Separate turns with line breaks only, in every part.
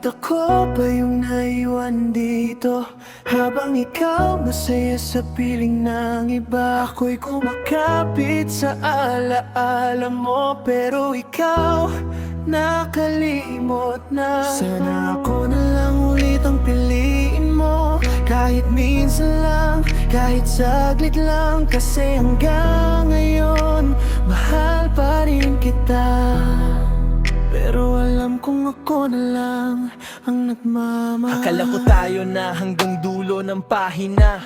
Bakit ako ba yung naiwan dito? Habang ikaw masaya sa piling ng iba, ako'y kumakapit sa alaala mo, pero ikaw nakalimot na. Sana ako na lang ulit ang piliin mo, kahit minsan lang, kahit saglit lang. Kasi hanggang ngayon, mahal pa rin kita. Pero alam kong ako na lang ang nagmamahal.
Akala ko tayo na hanggang dulo ng pahina,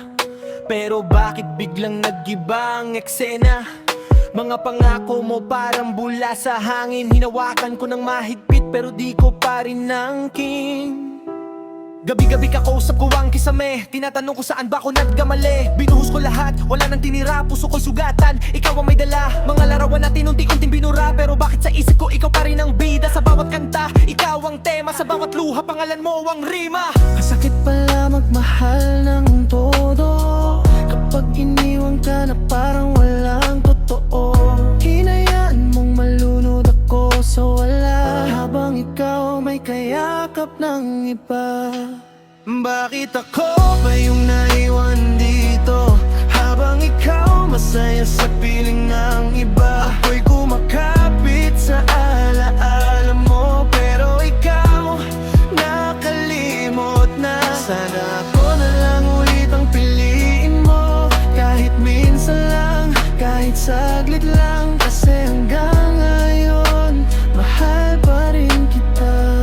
pero bakit biglang nag-iba ang eksena? Mga pangako mo parang bula sa hangin. Hinawakan ko ng mahigpit pero di ko pa rin nangking. Gabi-gabi kakausap ko ang kisame, tinatanong ko saan ba ako nagkamali. Binuhos ko lahat, wala nang tinira, puso ko'y sugatan. Ikaw ang may dala, mga larawan natin unti-unting binura. Pero bakit sa isip ko ikaw pa rin ang bida? Sa bawat kanta, ikaw ang tema. Sa bawat luha, pangalan mo ang rima.
Masakit pala magmahal ng todo, kapag iniwan ka na parang walang totoo. Hinayaan mong malunod ako sa wala, habang ikaw may kayakap ng iba. Bakit ako ba yung naiwan dito? Habang ikaw masaya sa piling ng iba, ako'y kumakapit sa alaala mo, pero ikaw nakalimot na. Sana ako na lang ulit ang piliin mo, kahit minsan lang, kahit saglit lang. Kasi hanggang ngayon, mahal pa rin kita.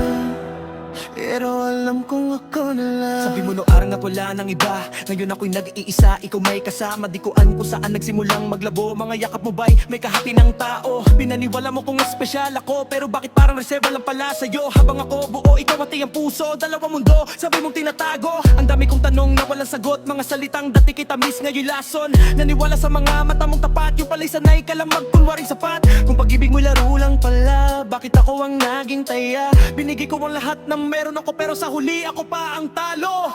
Pero alam kong ako na lang.
Sabi mo no arang at wala nang iba, ngayon ako'y nag-iisa, ikaw may kasama. Di ko alam kung saan nagsimulang maglabo. Mga yakap mo ba'y may kahati ng tao? Pinaniwala mo kung espesyal ako, pero bakit parang reserva lang pala sa'yo? Habang ako buo, ikaw pati ang puso. Dalawang mundo, sabi mong tinatago. Ang dami kong tanong na walang sagot, mga salitang dati kita miss ngayon lason. Naniwala sa mga mata mong tapat, yung pala'y sanay ka lang magkunwaring sapat. Kung pag-ibig mo laro lang pala, bakit ako ang naging taya? Binigay ko ang lahat ng meron ako, pero sa huli ako pa ang talo.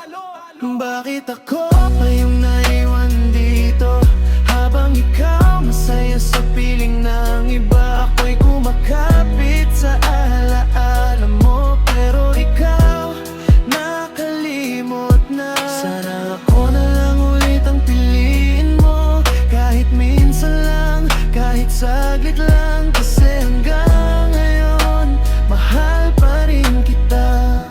Bakit ako pa yung naiwan dito? Habang ikaw masaya sa piling ng iba, ako'y kumakapit sa alaala mo, pero ikaw nakalimot na. Sana ako na lang ulit ang piliin mo, kahit minsan lang, kahit saglit lang. Kasi hanggang ngayon, mahal pa rin kita.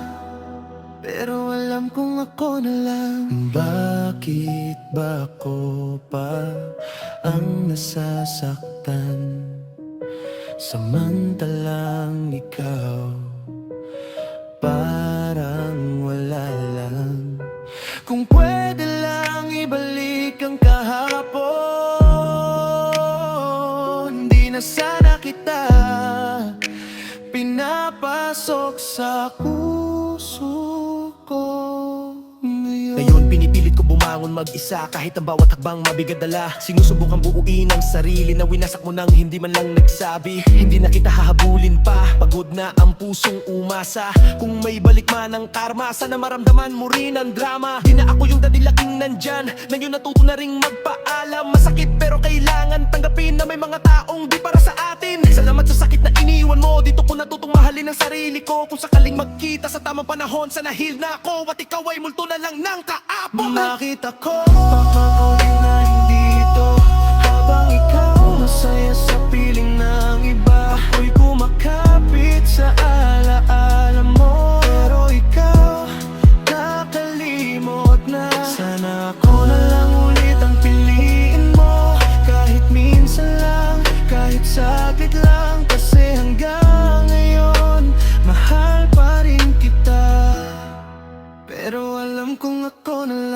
Pero alam kong ako na lang. Bakit ba ako pa ang nasasaktan, samantalang ikaw parang wala lang? Kung pwede lang ibalik ang kahapon, di na sana kita pinapasok sa puso ko.
Ngayon pinipilit ko bumangon mag-isa, kahit ang bawat hakbang mabigat dala. Sinusubukan buuin ang sarili na winasak mo nang hindi man lang nagsabi. Hindi na kita hahabulin pa, pagod na ang pusong umasa. Kung may balik man ang karma, sana maramdaman mo rin ang drama. Di na ako yung dadilaking nandyan, ngayon natuto na ring magpaalam. Masakit pero kailangan tanggapin na may mga taong di para sa atin. Salamat sa sakit na iniwan mo, dito ko natutong mahalin ang sarili ko. Kung sakaling magkita sa tamang panahon, sana heal na ako at ikaw ay multo na lang ng kaapon.
Bakit ako papauling na dito? Habang ikaw masaya sa piling ng iba, ako'y kumakapit sa alaala mo, pero ikaw nakalimot na. Sana ako na lang ulit ang piliin mo, kahit minsan lang, kahit saglit lang. Kasi hanggang ngayon, mahal pa rin kita. Pero alam kong ako na